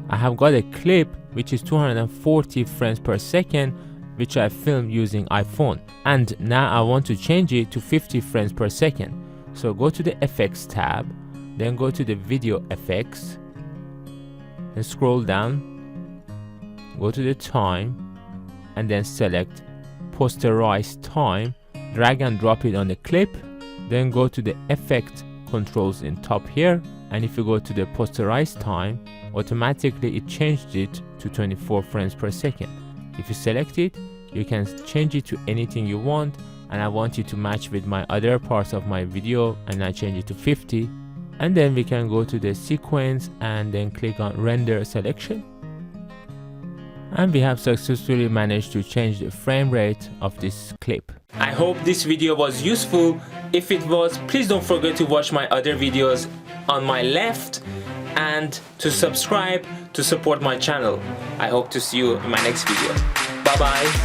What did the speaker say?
I have got a clip which is 240 frames per second, which I filmed using iPhone, and now I want to change it to 50 frames per second. So go to the effects tab, then go to the video effects and scroll down, go to the time and then select posterize time, drag and drop it on the clip, then go to the effect controls in top here, and if you go to the posterize time, automatically it changed it to 24 frames per second. If you select it, you can change it to anything you want, and I want it to match with my other parts of my video, and I change it to 50. And then we can go to the sequence and then click on render selection, and we have successfully managed to change the frame rate of this clip. I hope this video was useful. If it was, please don't forget to watch my other videos on my left and to subscribe to support my channel. I hope to see you in my next video. Bye bye.